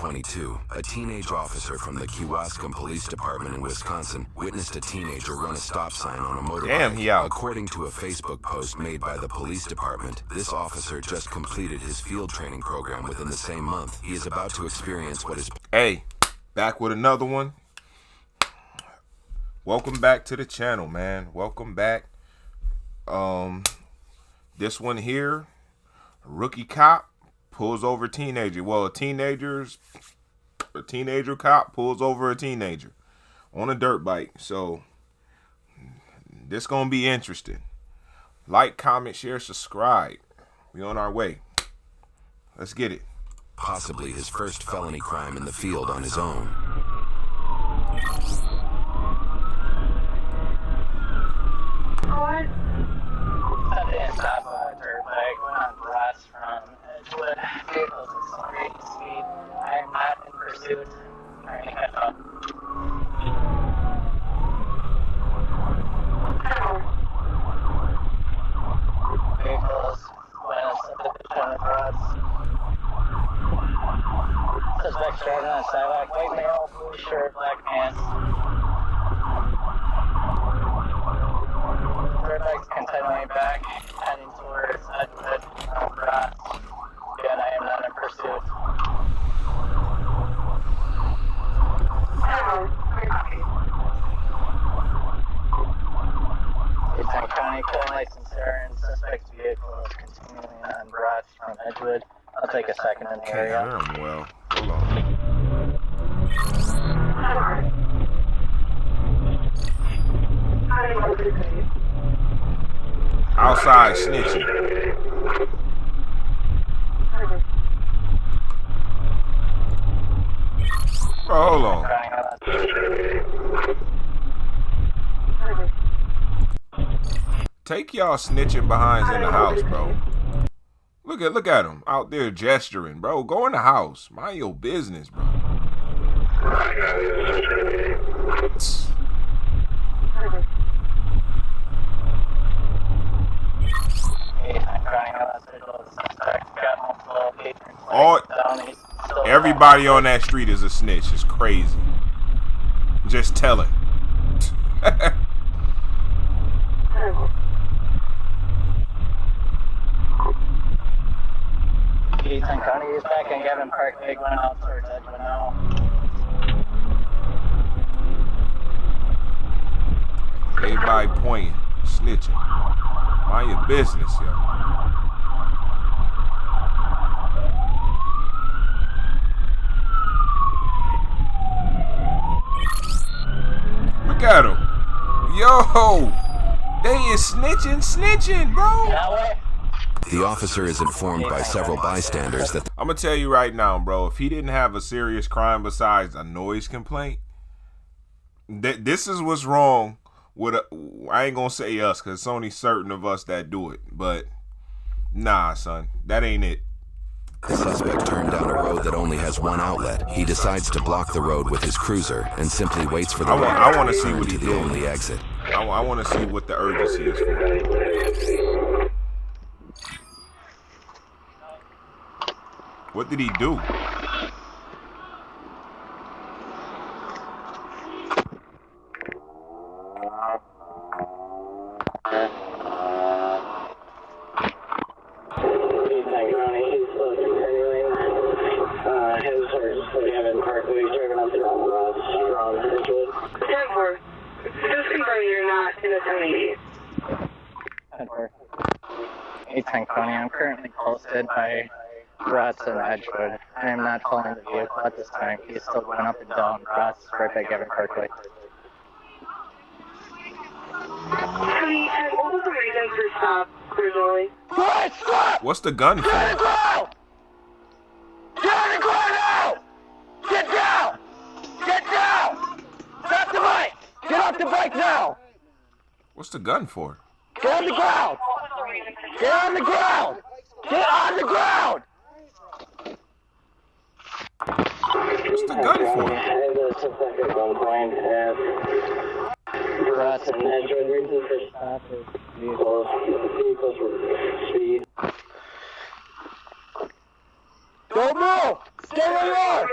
2022, a teenage officer from the Kewaskum Police Department in Wisconsin witnessed a teenager run a stop sign on a motorbike. Damn, he out. According to a Facebook post made by the police department, this officer just completed his field training program within the same month. He is about to experience what is... Hey, back with another one. Welcome back to the channel, man. Welcome back. This one here, rookie cop pulls over a teenager. Well, a teenager cop pulls over a teenager on a dirt bike. So this gonna be interesting. Like, comment, share, subscribe. We on our way. Let's get it. Possibly his first felony crime in the field on his own. I didn't stop on a dirt bike, went on grass from Edgewood. Vehicles accelerating speed. I am not in pursuit. Trying to catch up. Vehicles went on subdivision on the grass. Suspect driving on the sidewalk, white male, blue shirt, black pants. Dirt bike's continuing back, heading towards Edgewood on grass. Again, I am not in pursuit. Eastern County, clear license siren. Suspect's vehicle is continuing on grass from Edgewood. I'll take a second in the Can't area. hear him well. Hold on. Outside snitching. Bro, hold on. Take y'all snitching behinds in the house, bro. Look at him out there gesturing, bro. Go in the house. Mind your business, bro. Everybody on that street is a snitch. It's crazy. Just tell it. Eastern County is back in Gavin Park. Big one out towards Edgewood now. Everybody pointing, snitching. Mind your business, yo. Look at him. Yo, they is snitching, bro. That way? The officer is informed by several bystanders that... I'm going to tell you right now, bro, if he didn't have a serious crime besides a noise complaint, this is what's wrong with I ain't going to say us, because it's only certain of us that do it. But, nah, son, that ain't it. The suspect turned down a road that only has one outlet. He decides to block the road with his cruiser and simply waits for the I want to see what he's the doing. only exit. I want to see what the urgency is for. What did he do? Eastern County, I'm currently posted by Rots and Edgewood. I am not following the vehicle at this time. He's still going up and down Rots right by Gavin Parkway. Honey, what was the reason for stop originally? Stop! What's the gun for? Get on the ground! Get on the ground now! Get down! Get down! Stop the bike! Get off the bike now! What's the gun for? Get on the ground! Get on the ground! Get on the ground! What's the gun for? Rots and Edgewood, reason for stop is vehicles speed. Don't move! Stay where you are!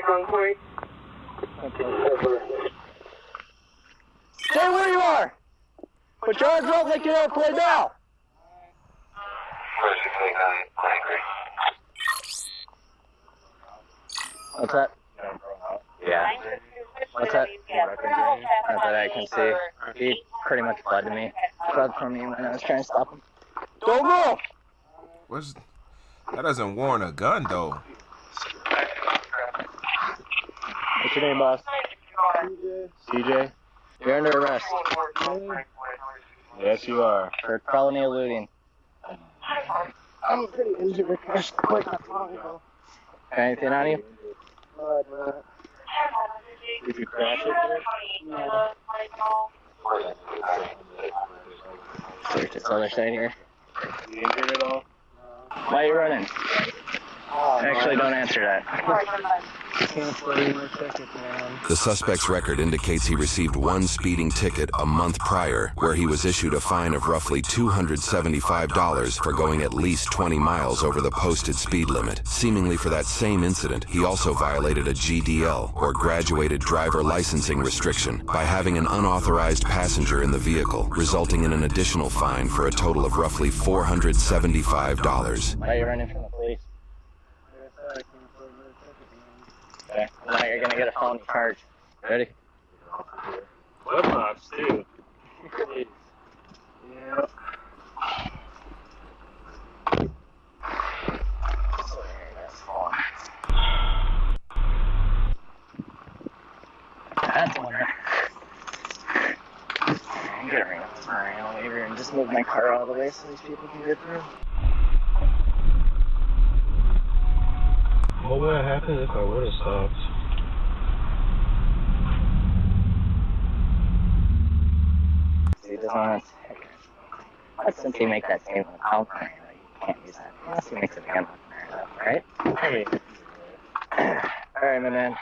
back on point. Stay where you are! Put your arms up like you don't play now! What's that? Yeah. What's that? Not that I can see. He pretty much bled to me. Bled from me when I was trying to stop him. Don't move! That doesn't warrant a gun, though. What's your name, boss? CJ. You're under arrest. Yes, you are. For felony eluding. I'm pretty injured with this. Anything on you? Did you crash it? No. Search this other side here. You injured at all? Why are you running? Actually, don't answer that. The suspect's record indicates he received one speeding ticket a month prior, where he was issued a fine of roughly $275 for going at least 20 miles over the posted speed limit. Seemingly for that same incident, he also violated a GDL, or graduated driver licensing restriction, by having an unauthorized passenger in the vehicle, resulting in an additional fine for a total of roughly $475. Why are you running from the police? Okay. Now you're gonna get a felony charge. Ready? Flip flops, too. Yeah. That's one. I'm gonna ring up this Mariano waiver and just move my car all the way so these people can get through. What would have happened if I would have stopped? He doesn't want to. But since you make that statement with Alpha, you can't use that unless he makes it again with Mariano, right? I mean, Alright, my man.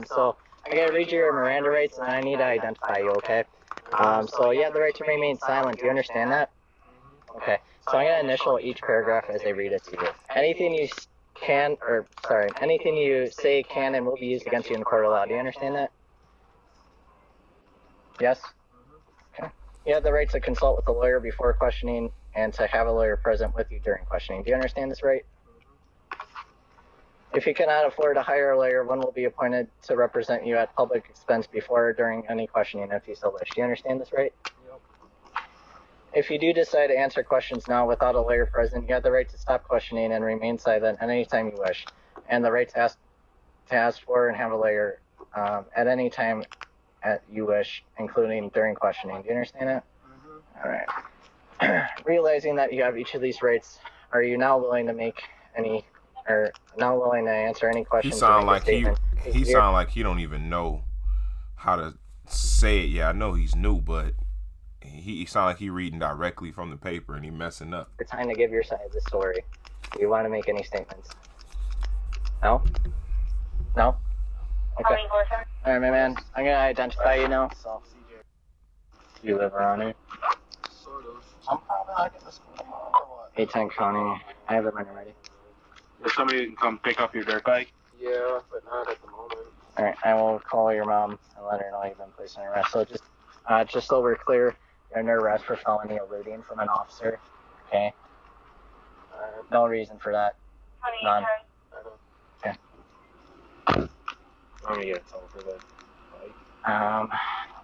So I gotta read your Miranda rights and I need to identify you, okay? So you have the right to remain silent. Do you understand that? Okay. So I'm gonna initial each paragraph as I read it to you. Anything you anything you say can and will be used against you in court of law. Do you understand that? Yes? Okay. You have the right to consult with a lawyer before questioning and to have a lawyer present with you during questioning. Do you understand this right? If you cannot afford to hire a lawyer, one will be appointed to represent you at public expense before or during any questioning if you so wish. Do you understand this right? Yep. If you do decide to answer questions now without a lawyer present, you have the right to stop questioning and remain silent at any time you wish, and the right to ask for and have a lawyer at any time you wish, including during questioning. Do you understand that? Mm-hmm. All right. Realizing that you have each of these rights, are you now willing to answer any questions? He sound like he don't even know how to say it. Yeah, I know he's new, but he sound like he reading directly from the paper and he messing up. It's time to give your side of the story. Do you want to make any statements? No? No? Okay. All right, my man. I'm gonna identify you now. So, you live around here? Sort of. I'm probably not in the school tomorrow or what? 810 County. I have it when you're ready. If somebody can come pick up your dirt bike? Yeah, but not at the moment. All right, I will call your mom and let her know you've been placed under arrest. So just so we're clear, you're under arrest for felony eluding from an officer. Okay. No reason for that. None. Okay. I'm gonna get a toll for the bike.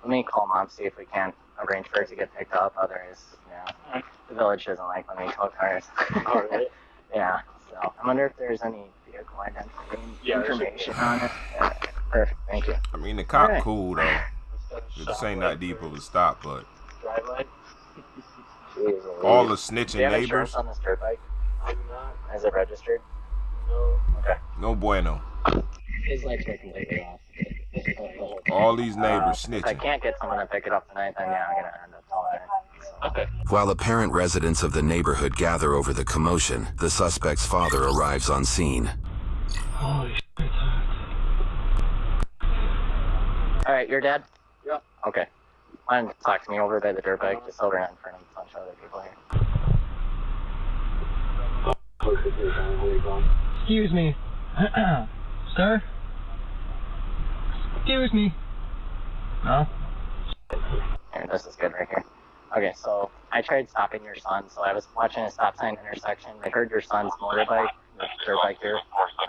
Let me call mom, see if we can arrange for it to get picked up. Otherwise, the village doesn't like when we tow cars. Oh, really? Yeah. So I wonder if there's any vehicle identification information on it. Perfect. Thank you. I mean, the cop cool though. This ain't that deep of a stop, but Drive light? all the snitching Do you have neighbors. insurance on this dirt bike? I'm not. Is it registered? No. Okay. No bueno. His lights are completely off. All these neighbors If I snitching. can't get someone to pick it up tonight, then I'm gonna end up towing it. So. Okay. While apparent residents of the neighborhood gather over the commotion, the suspect's father arrives on scene. Holy shit. All right, your dad? Yeah. Okay. Why don't you talk to me over by the dirt bike, just over in front of a bunch of other people here. Excuse me. Sir? Excuse me. No? Here, this is good right here. Okay, so I tried stopping your son. So I was watching a stop sign intersection. I heard your son's motorbike, the dirt bike here.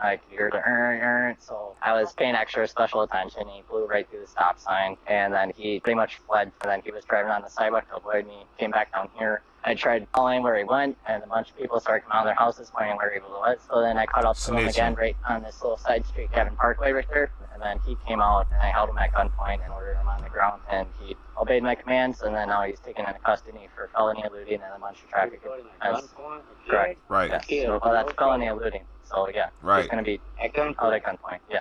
Like, you're the so I was paying extra special attention. He flew right through the stop sign, and then he pretty much fled. And then he was driving on the sidewalk to avoid me. Came back down here. I tried following where he went, and a bunch of people started coming out of their houses pointing where he was. So then I caught up to him again right on this little side street, Cabin Parkway right there. And then he came out, and I held him at gunpoint and ordered him on the ground. And he obeyed my commands, and then now he's taken into custody for felony eluding and a bunch of traffic offenses. Correct. Right. Yes. So, well, that's felony eluding. So yeah, Right. he's going to be At gunpoint. held at gunpoint. Yeah.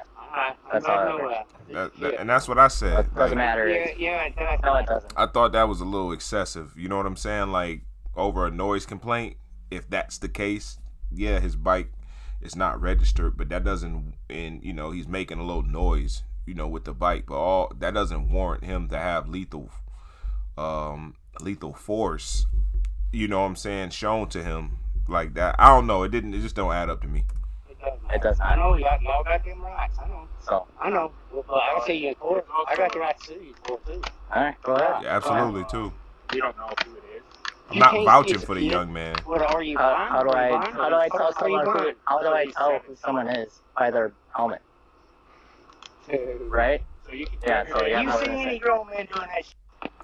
That's I all. know that. And that's what I said. It doesn't Like, matter. Yeah, it does. No, it doesn't. I thought that was a little excessive. You know what I'm saying? Like, over a noise complaint, if that's the case, yeah, his bike is not registered, but that doesn't, and you know, he's making a little noise, you know, with the bike, but all that doesn't warrant him to have lethal force, you know what I'm saying, shown to him like that. I don't know. It just don't add up to me. It does not. I know, y'all got them rights. I know. So, I know. Well, I'll see you in court. I got the right to sue you in court, too. all right, go ahead. Yeah, absolutely too. You don't know who it is. I'm not vouching for the young man. What are you How do I tell someone who someone is by their helmet? Right? So you can Yeah. So yeah. You no, see any grown man doing that shit?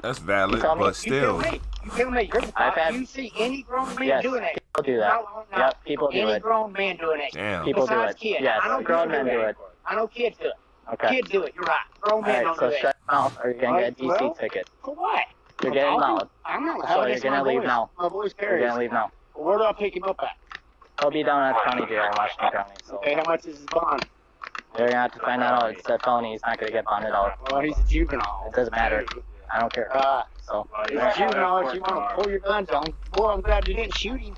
That's valid, You tell me. but You still, tell me. You tell me. I've had- You see any grown man Yes, doing that? people do that. No. Yep, people do Any it. grown man doing that? damn. People do Besides it. kids. Yes, I know grown kids men do it. I know kids do it. Okay. Kids do it. You're right. Grown All men right. don't So do shut that. your mouth, or you're gonna get a DC Well, ticket. For what? You're getting loud. I'm not So loud. you're That's gonna my leave voice. now. My voice You're carries. gonna leave now. Where do I pick him up at? He'll be down at the county jail in Washington County. So Okay, how much is his bond? they're gonna have to find that out. It's a felony. He's not gonna get bonded out. Well, he's a juvenile. It doesn't matter. I don't care. So He's a juvenile. If you want to pull your guns on him. Boy, I'm glad you didn't shoot him.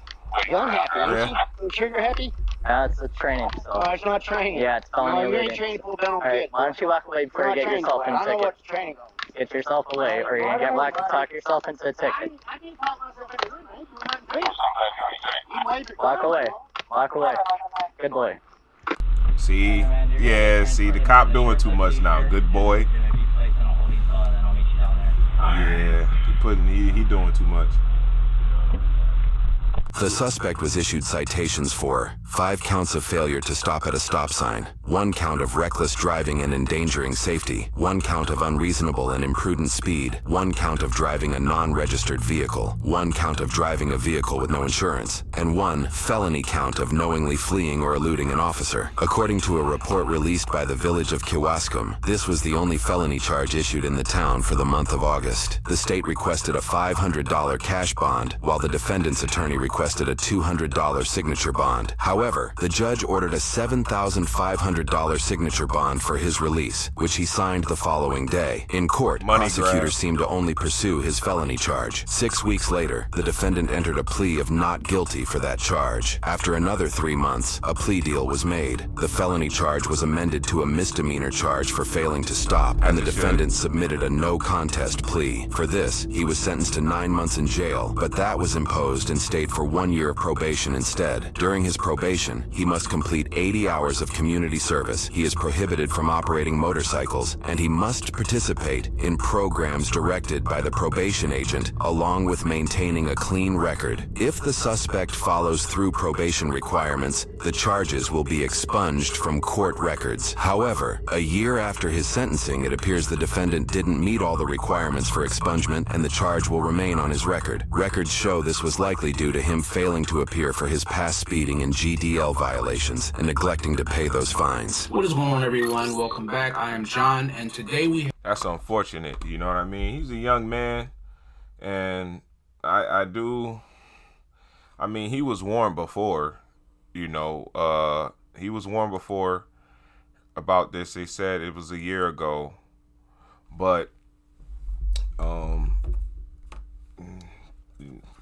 Gun happy, aren't you? You sure you're happy? that's the training. So Oh, it's not training. yeah, it's felony No, you ain't eluding. trained to pull down on All right. kids. Why don't you walk away before you get yourself in a I know ticket? what the training is. Get yourself away, or you're gonna get locked and talk yourself into a ticket. I didn't talk myself into it. I ain't doing nothing to you. You waved your Walk gun. away. Walk away. Good boy. See, yeah, see, the cop doing too much now. Good boy. Yeah, he doing too much. The suspect was issued citations for 5 counts of failure to stop at a stop sign, 1 count of reckless driving and endangering safety, 1 count of unreasonable and imprudent speed, 1 count of driving a non-registered vehicle, 1 count of driving a vehicle with no insurance, and 1 felony count of knowingly fleeing or eluding an officer. According to a report released by the village of Kewaskum, this was the only felony charge issued in the town for the month of August. The state requested a $500 cash bond, while the defendant's attorney requested a $200 signature bond. However, the judge ordered a $7,500 signature bond for his release, which he signed the following day. In court, Money prosecutors grab. seemed to only pursue his felony charge. 6 weeks later, the defendant entered a plea of not guilty for that charge. After another 3 months, a plea deal was made. The felony charge was amended to a misdemeanor charge for failing to stop, and the defendant submitted a no contest plea. For this, he was sentenced to 9 months in jail, but that was imposed and stayed for 1 year of probation instead. During his probation, he must complete 80 hours of community service. He is prohibited from operating motorcycles, and he must participate in programs directed by the probation agent, along with maintaining a clean record. If the suspect follows through probation requirements, the charges will be expunged from court records. However, a year after his sentencing, it appears the defendant didn't meet all the requirements for expungement, and the charge will remain on his record. Records show this was likely due to him failing to appear for his past speeding and GDL violations and neglecting to pay those fines. What is going on, everyone? Welcome back. I am John, and today we That's unfortunate, you know what I mean? He's a young man, and I mean, he was warned before, you know, he was warned before about this. They said it was a year ago, but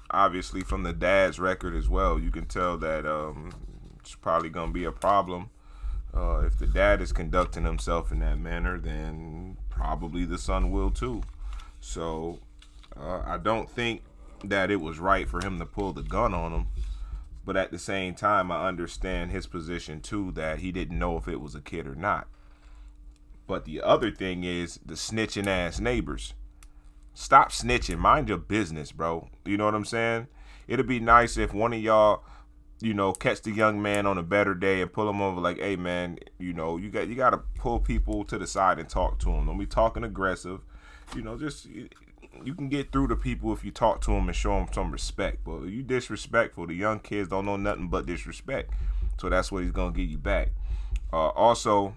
obviously from the dad's record as well, you can tell that it's probably gonna be a problem. If the dad is conducting himself in that manner, then probably the son will too. So I don't think that it was right for him to pull the gun on him, but at the same time, I understand his position too, that he didn't know if it was a kid or not. But the other thing is the snitching ass neighbors. Stop snitching. Mind your business, bro. You know what I'm saying? It'd be nice if one of y'all, you know, catch the young man on a better day and pull him over like, hey, man, you know, you got to pull people to the side and talk to them. Don't be talking aggressive. You know, just you can get through to people if you talk to them and show them some respect. But you disrespectful. The young kids don't know nothing but disrespect. So that's what he's going to get you back. Also,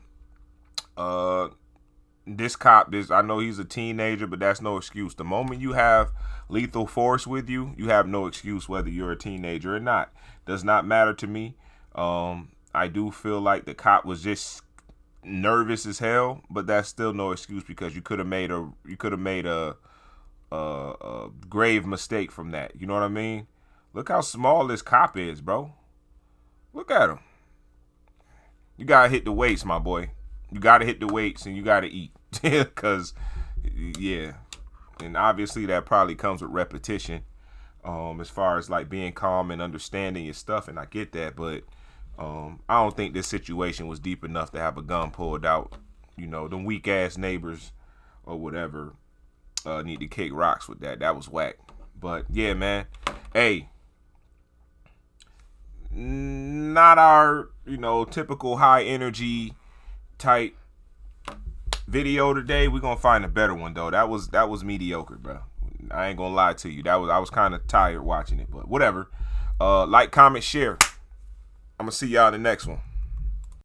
this cop, I know he's a teenager, but that's no excuse. The moment you have lethal force with you, you have no excuse whether you're a teenager or not. Does not matter to me. I do feel like the cop was just nervous as hell, but that's still no excuse because you could have made a grave mistake from that. You know what I mean? Look how small this cop is, bro. Look at him. You gotta hit the weights, my boy. You gotta hit the weights and you gotta eat. Cause yeah. And obviously that probably comes with repetition. As far as like being calm and understanding your stuff, and I get that, but I don't think this situation was deep enough to have a gun pulled out. You know, them weak ass neighbors or whatever need to kick rocks with that. That was whack. But yeah, man. Hey, not our, you know, typical high energy type video today. We're gonna find a better one though. That was mediocre, bro. I ain't gonna lie to you. I was kind of tired watching it, but whatever. Like, comment, share. I'm gonna see y'all in the next one.